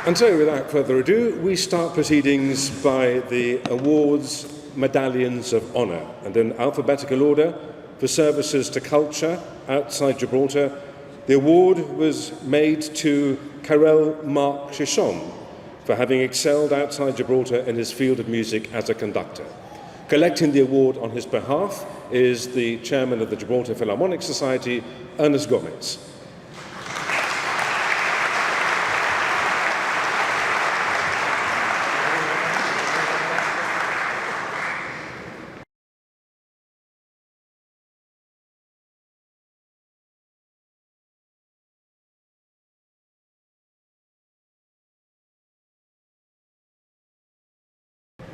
And so, without further ado, we start proceedings by the awards Medallions of Honour, and in alphabetical order, for services to culture outside Gibraltar, the award was made to Karel Mark Chichon for having excelled outside Gibraltar in his field of music as a conductor. Collecting the award on his behalf is the chairman of the Gibraltar Philharmonic Society, Ernest Gomez.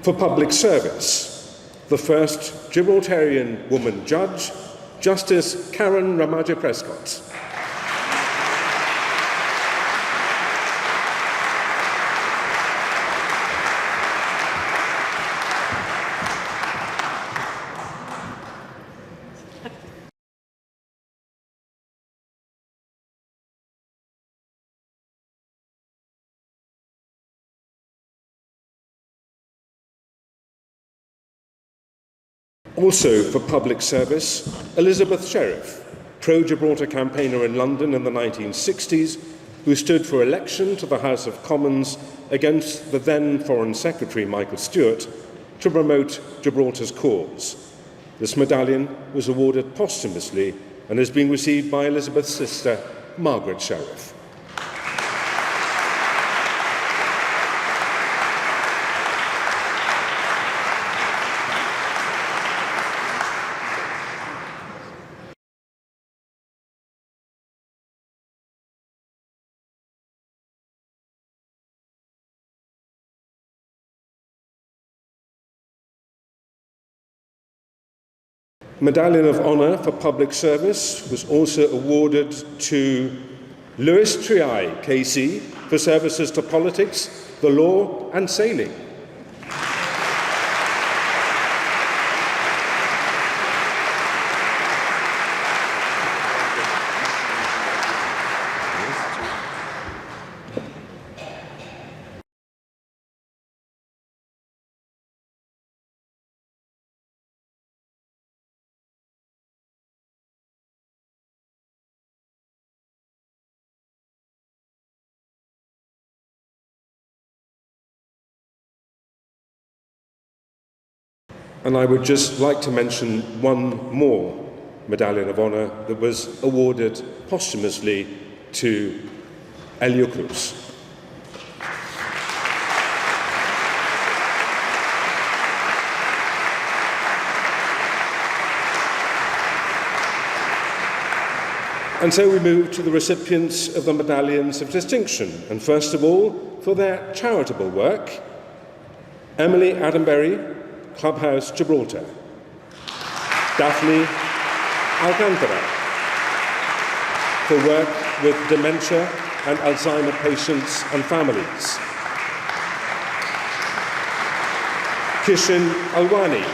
For public service, the first Gibraltarian woman judge, Justice Karen Ramaje-Prescott. Also for public service, Elizabeth Sheriff, pro-Gibraltar campaigner in London in the 1960s, who stood for election to the House of Commons against the then Foreign Secretary Michael Stewart to promote Gibraltar's cause. This medallion was awarded posthumously and has been received by Elizabeth's sister, Margaret Sheriff. Medallion of Honour for Public Service was also awarded to Louis Triay, KC, for services to politics, the law and sailing. And I would just like to mention one more Medallion of Honour that was awarded posthumously to Elio Cruz. And so we move to the recipients of the Medallions of Distinction, and first of all, for their charitable work, Emily Adamberry, Clubhouse Gibraltar. Daphne Alcantara, for work with dementia and Alzheimer patients and families. Kishin Alwani,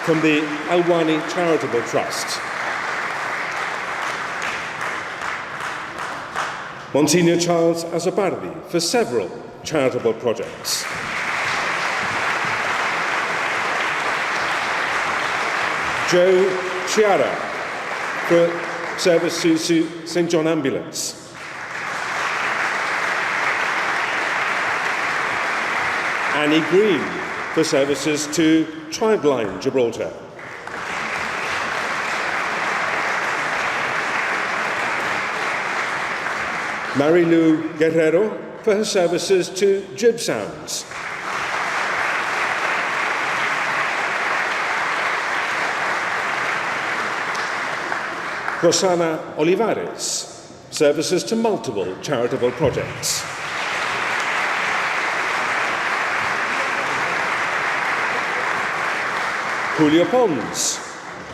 from the Alwani Charitable Trust. Monsignor Charles Azabardi, for several charitable projects. Joe Chiara, for service to St. John Ambulance. Annie Green, for services to Tribeline Gibraltar. Marilu Guerrero, for her services to Jib Sounds. Rosana Olivares, services to multiple charitable projects. Julio Pons,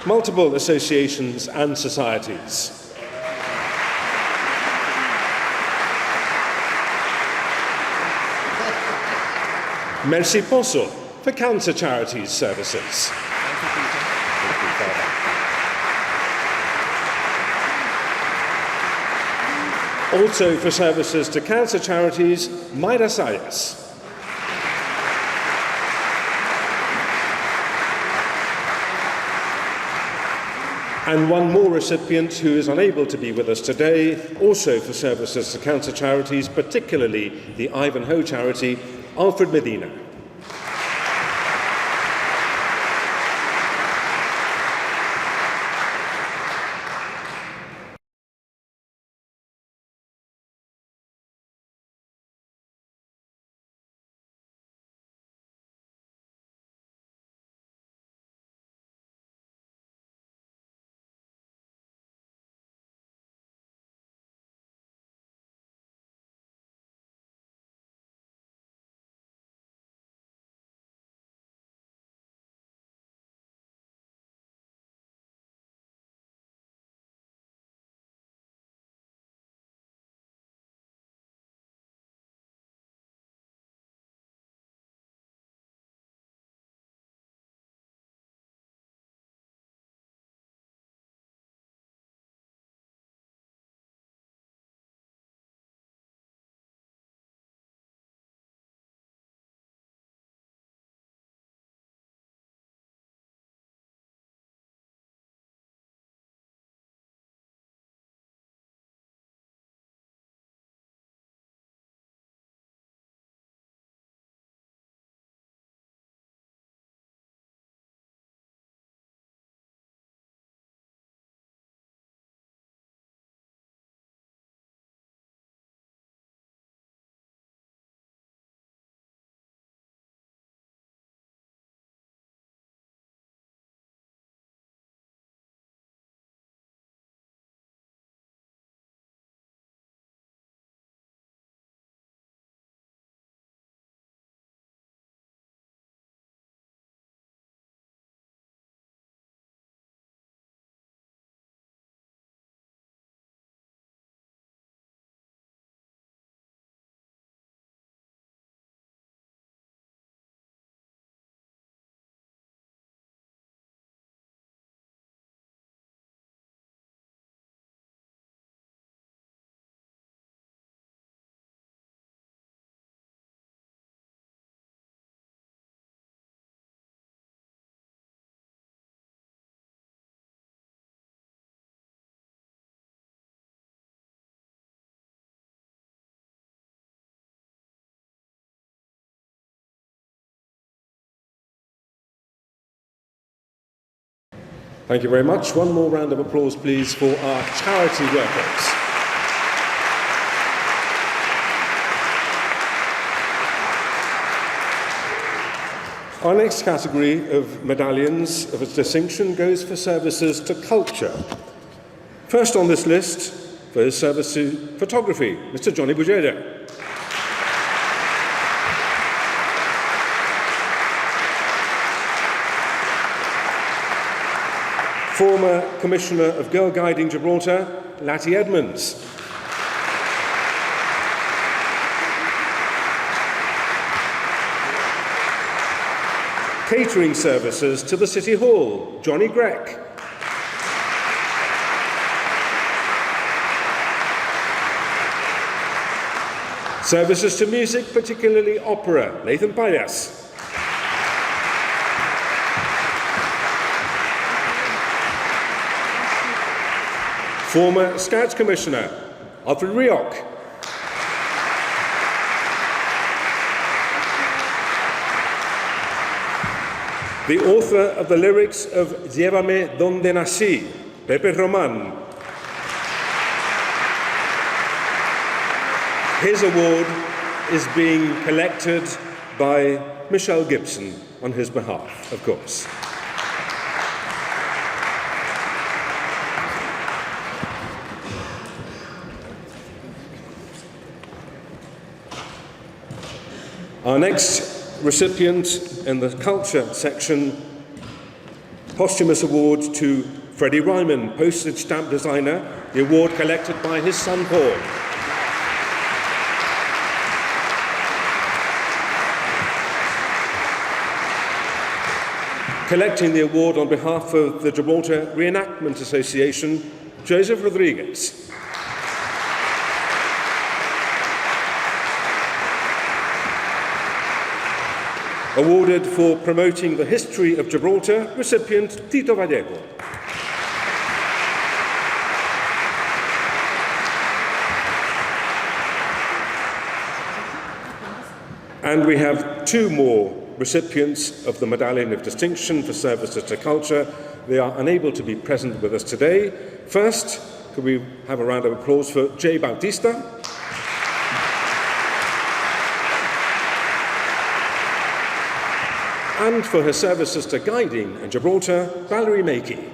multiple associations and societies. Mercy Posso, for cancer charities services. Also for services to cancer charities, Mayra Sayas. And one more recipient who is unable to be with us today, also for services to cancer charities, particularly the Ivanhoe charity, Alfred Medina. Thank you very much. One more round of applause, please, for our charity workers. Our next category of medallions of distinction goes for services to culture. First on this list, for his service to photography, Mr. Johnny Bujeda. Former Commissioner of Girl Guiding Gibraltar, Lati Edmonds. Catering services to the City Hall, Johnny Greck. Services to music, particularly opera, Nathan Payas. Former Scouts Commissioner, Alfred Rioch. The author of the lyrics of Llévame donde nací, Pepe Roman. His award is being collected by Michelle Gibson on his behalf, of course. Our next recipient in the culture section, posthumous award to Freddie Ryman, postage stamp designer, the award collected by his son Paul. Collecting the award on behalf of the Gibraltar Reenactment Association, Joseph Rodriguez. Awarded for promoting the history of Gibraltar, recipient Tito Vallejo. And we have two more recipients of the Medallion of Distinction for Services to Culture. They are unable to be present with us today. First, could we have a round of applause for Jay Bautista? And for her services to guiding in Gibraltar, Valerie Makey.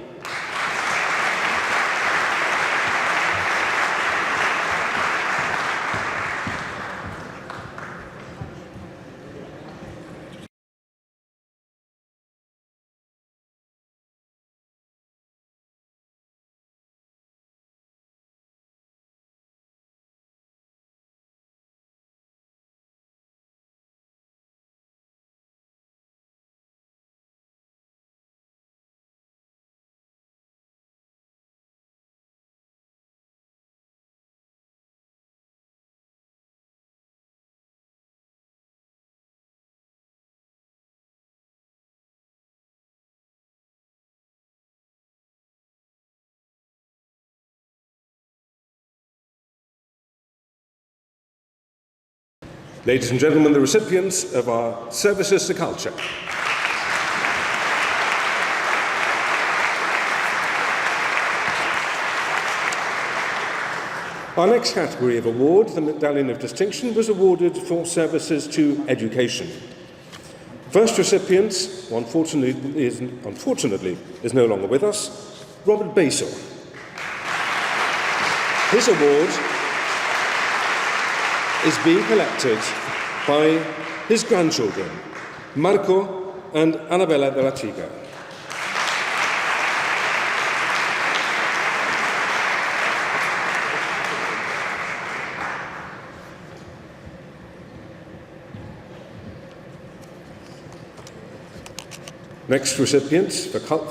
Ladies and gentlemen, the recipients of our Services to Culture. Our next category of award, the Medallion of Distinction, was awarded for services to education. First recipient, unfortunately, is no longer with us, Robert Basil. His award is being collected by his grandchildren, Marco and Annabella de la Chica. Next recipient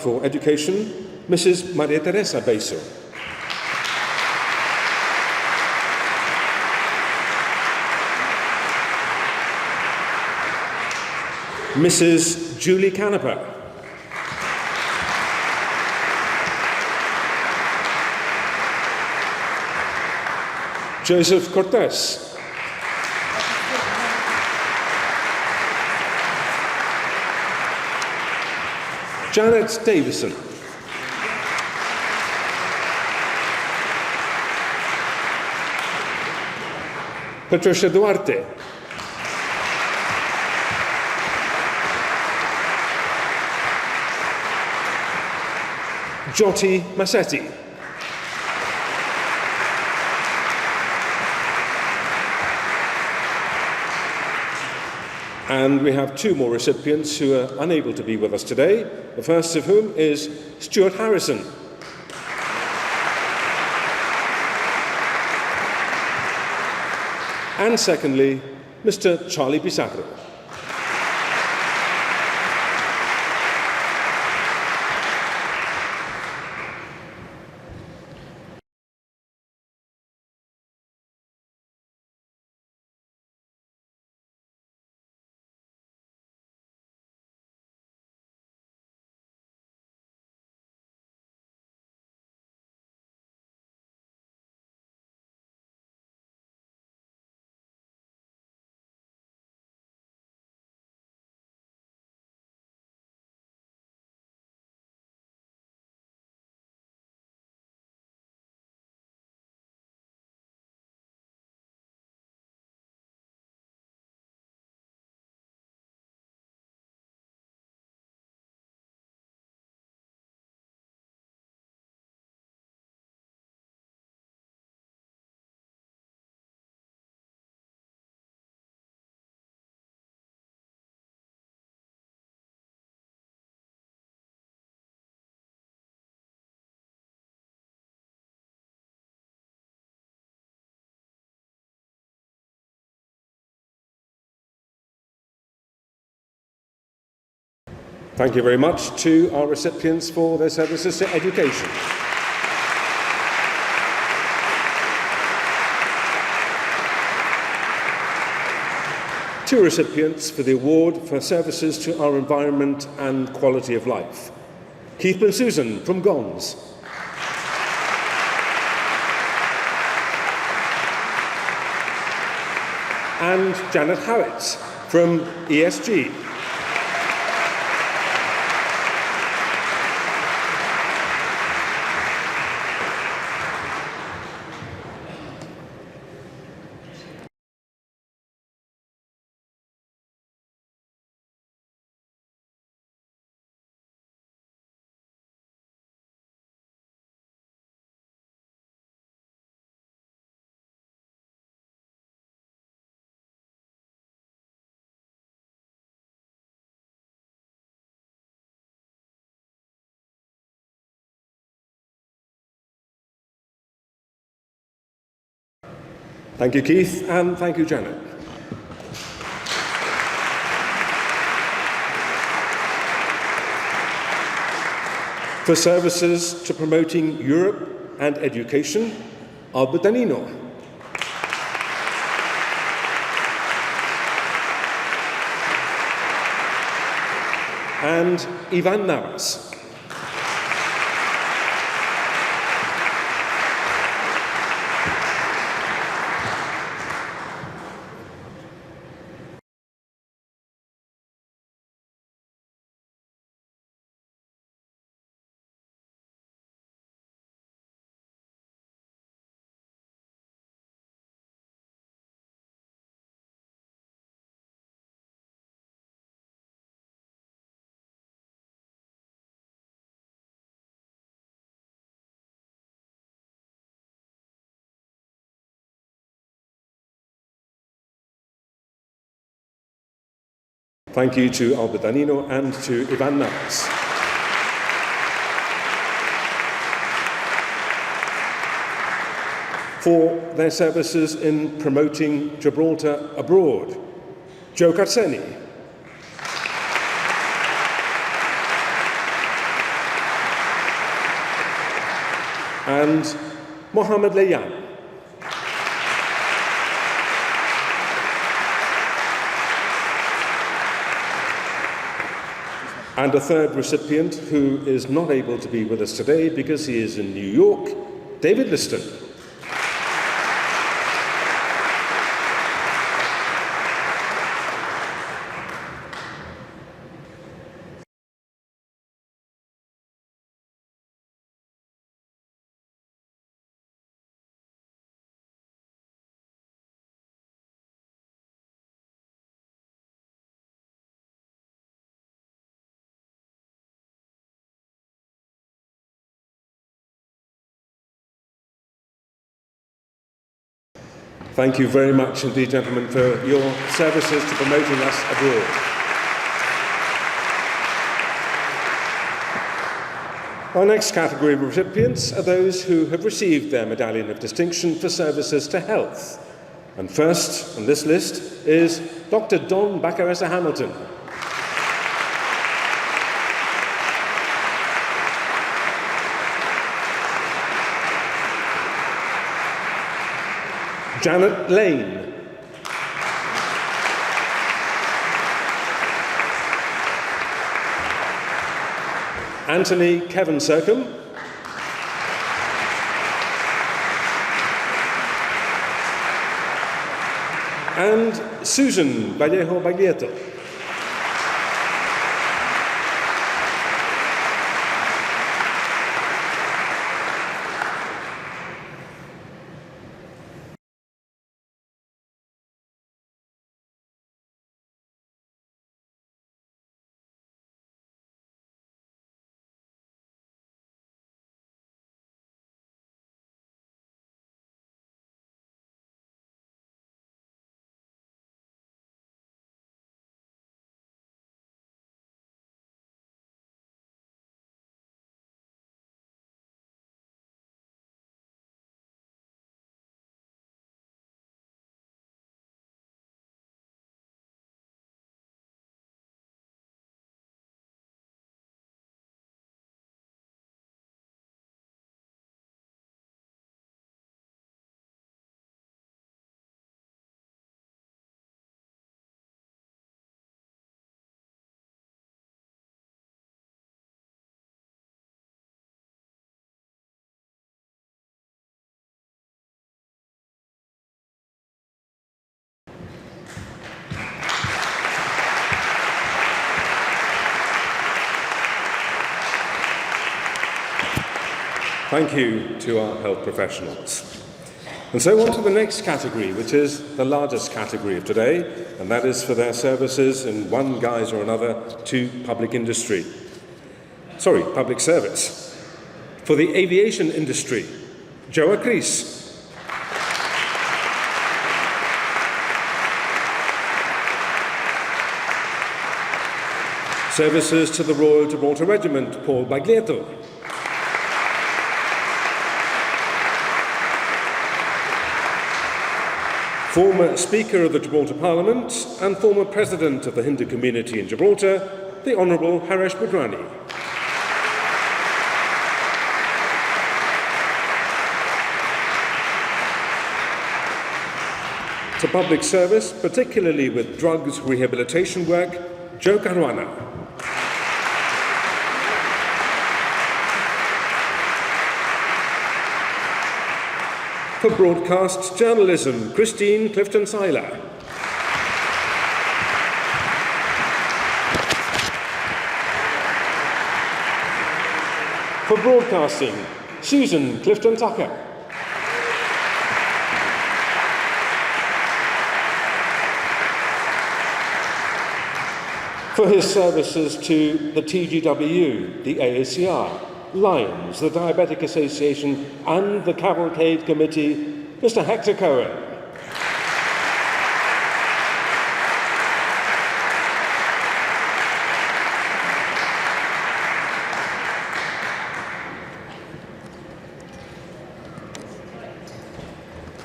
for education, Mrs. Maria Teresa Basil. Mrs. Julie Canepa. Joseph Cortes. Janet Davison. Patricia Duarte. Jyoti Massetti. And we have two more recipients who are unable to be with us today, the first of whom is Stuart Harrison. And secondly, Mr. Charlie Pizarro. Thank you very much to our recipients for their services to education. two recipients for the award for services to our environment and quality of life. Keith and Susan from GONS. And Janet Howitz from ESG. Thank you, Keith, and thank you, Janet. For services to promoting Europe and education, Albert Danino. And Ivan Navas. Thank you to Albert Danino and to Ivan Navas. For their services in promoting Gibraltar abroad, Joe Karseni. And Mohamed Leyan. And a third recipient who is not able to be with us today because he is in New York, David Liston. Thank you very much indeed, gentlemen, for your services to promoting us abroad. Our next category of recipients are those who have received their Medallion of Distinction for services to health. And first on this list is Dr. Don Bacaressa Hamilton. Janet Lane. Anthony Kevin Sercombe. And Susan Vallejo Baglietto. Thank you to our health professionals. And so on to the next category, which is the largest category of today, and that is for their services in one guise or another to public service. For the aviation industry, Joa Cris. Services to the Royal Gibraltar Regiment, Paul Baglietto. Former Speaker of the Gibraltar Parliament and former President of the Hindu community in Gibraltar, the Honourable Haresh Budrani. To public service, particularly with drugs rehabilitation work, Joe Caruana. For broadcast journalism, Christine Clifton-Seiler. For broadcasting, Susan Clifton-Tucker. For his services to the TGW, the AACR, Lions, the Diabetic Association and the Cavalcade Committee, Mr. Hector Cohen.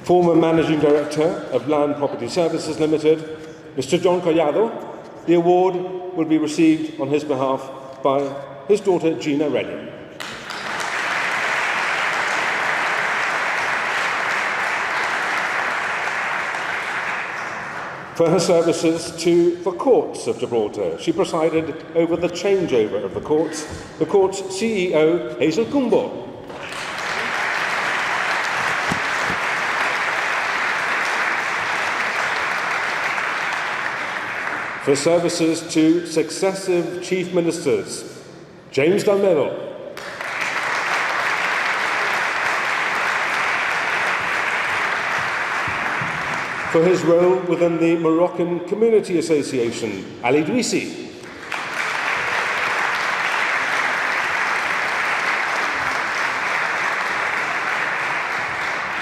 Former Managing Director of Land Property Services Limited, Mr. John Collado. The award will be received on his behalf by his daughter Gina Redding. For her services to the courts of Gibraltar, she presided over the changeover of the court's CEO, Hazel Kumbo. For services to successive Chief Ministers, James Dunmedal. For his role within the Moroccan Community Association, Ali Dwisi.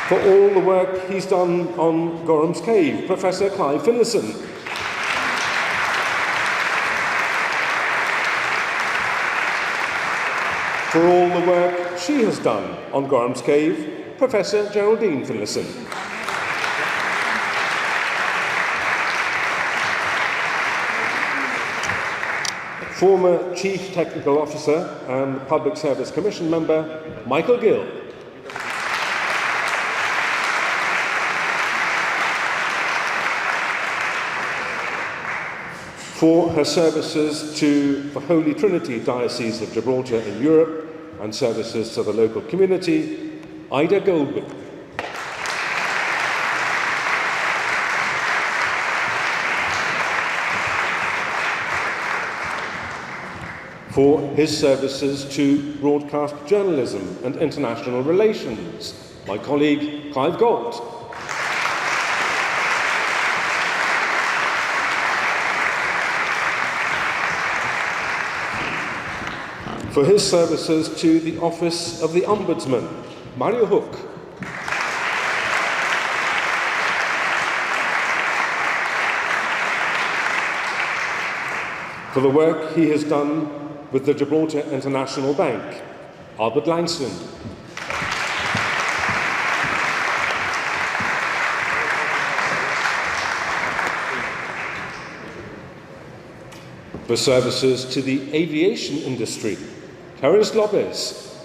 For all the work he's done on Gorham's Cave, Professor Clive Finlayson. For all the work she has done on Gorham's Cave, Professor Geraldine Finlayson. Former Chief Technical Officer and Public Service Commission member, Michael Gill. For her services to the Holy Trinity Diocese of Gibraltar in Europe and services to the local community, Ida Goldman. For his services to broadcast journalism and international relations, my colleague Clive Galt. For his services to the Office of the Ombudsman, Mario Hook. For the work he has done with the Gibraltar International Bank, Albert Langston. For services to the aviation industry, Terence Lopez.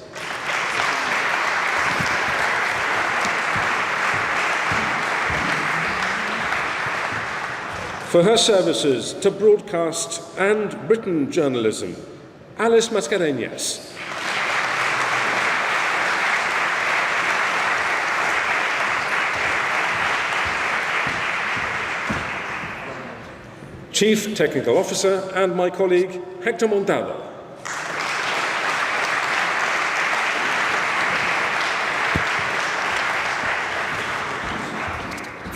For her services to broadcast and written journalism, Alice Mascarenhas. Chief Technical Officer and my colleague Hector Montado.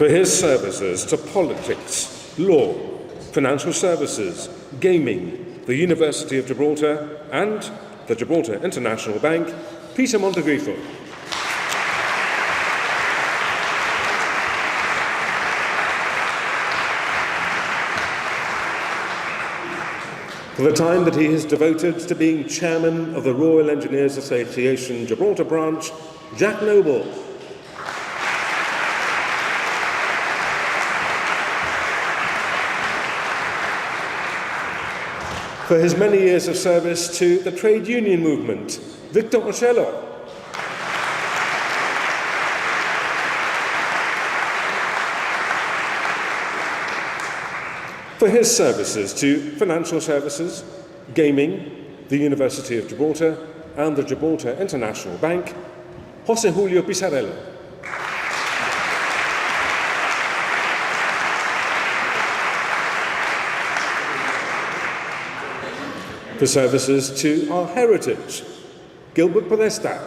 for his services to politics, law, financial services, gaming, the University of Gibraltar and the Gibraltar International Bank, Peter Montegrifo. For the time that he has devoted to being chairman of the Royal Engineers Association Gibraltar branch, Jack Noble. For his many years of service to the trade union movement, Victor Ocello. For his services to financial services, gaming, the University of Gibraltar and the Gibraltar International Bank, José Julio Pizarello. For services to our heritage, Gilbert Podesta.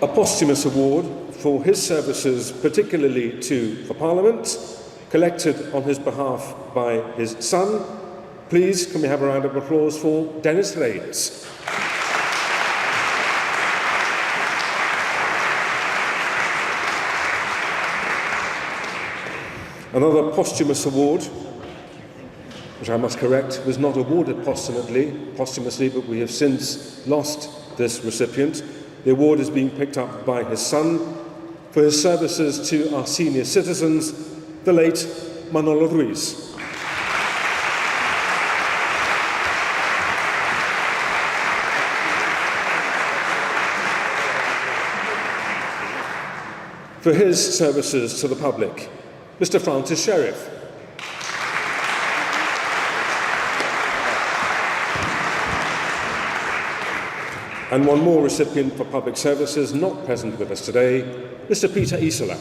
A posthumous award for his services, particularly for Parliament, collected on his behalf by his son. Please, can we have a round of applause for Dennis Reyes. Another posthumous award, which I must correct, was not awarded posthumously, but we have since lost this recipient. The award is being picked up by his son for his services to our senior citizens, the late Manolo Ruiz. For his services to the public, Mr. Francis Sheriff. And one more recipient for public services not present with us today, Mr. Peter Isola.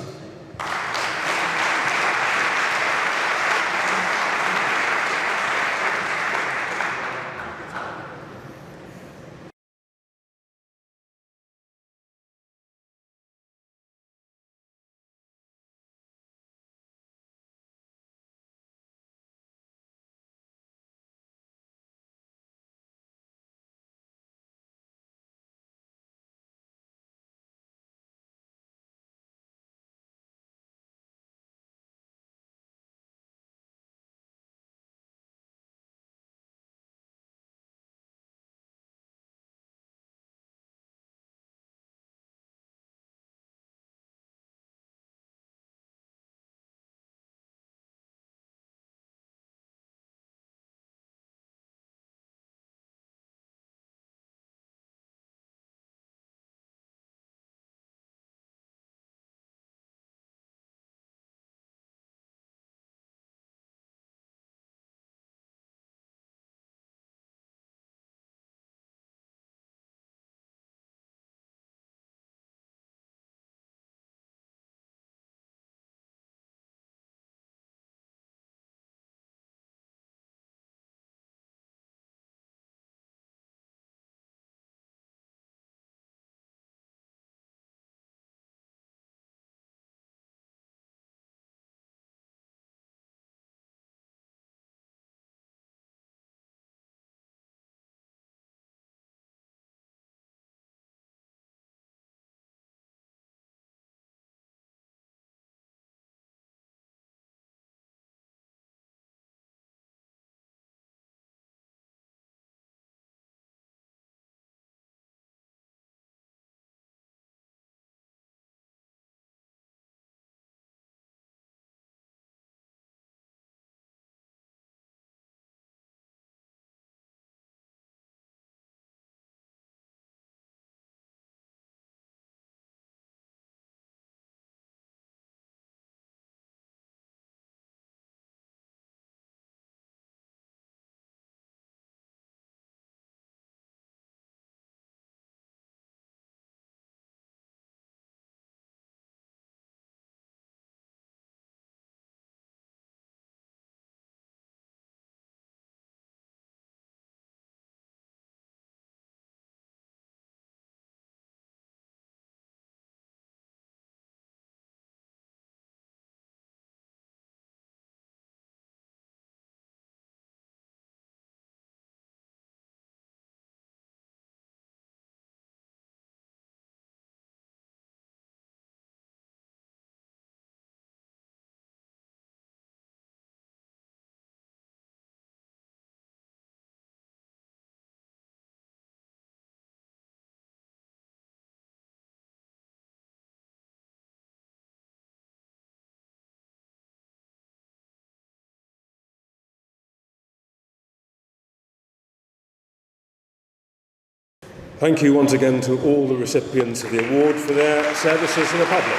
Thank you once again to all the recipients of the award for their services to the public.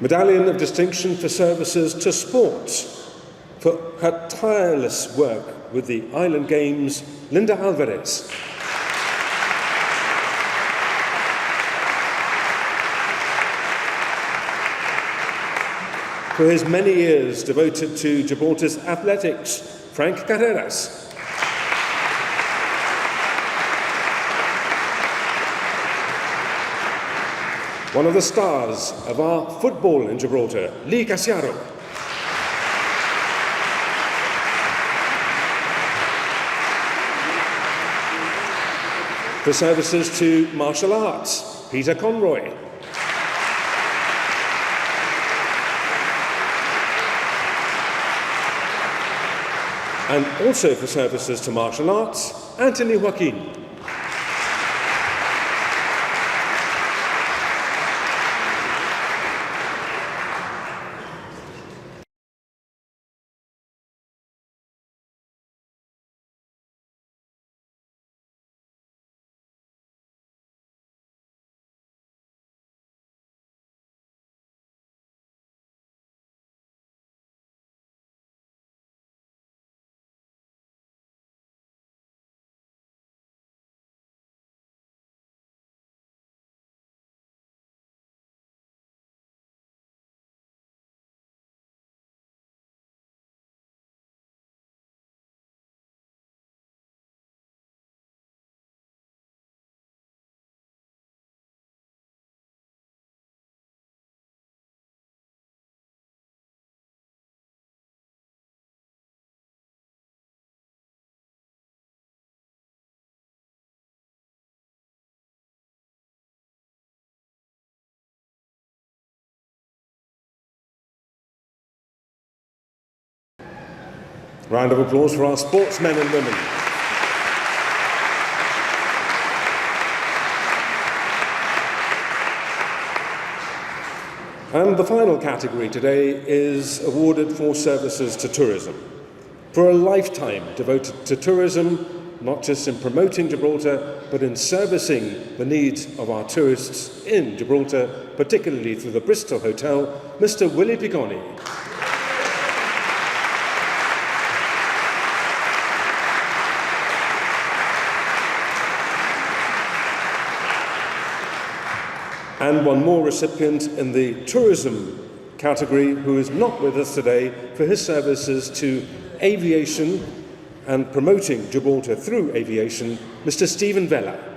Medallion of Distinction for Services to Sport. For her tireless work with the Island Games, Linda Alvarez. For his many years devoted to Gibraltar's athletics, Frank Carreras. One of the stars of our football in Gibraltar, Lee Casiaro. For services to martial arts, Peter Conroy. And also for services to martial arts, Anthony Joaquin. Round of applause for our sportsmen and women. And the final category today is awarded for services to tourism. For a lifetime devoted to tourism, not just in promoting Gibraltar, but in servicing the needs of our tourists in Gibraltar, particularly through the Bristol Hotel, Mr. Willie Piconi. And one more recipient in the tourism category who is not with us today for his services to aviation and promoting Gibraltar through aviation, Mr. Stephen Vella.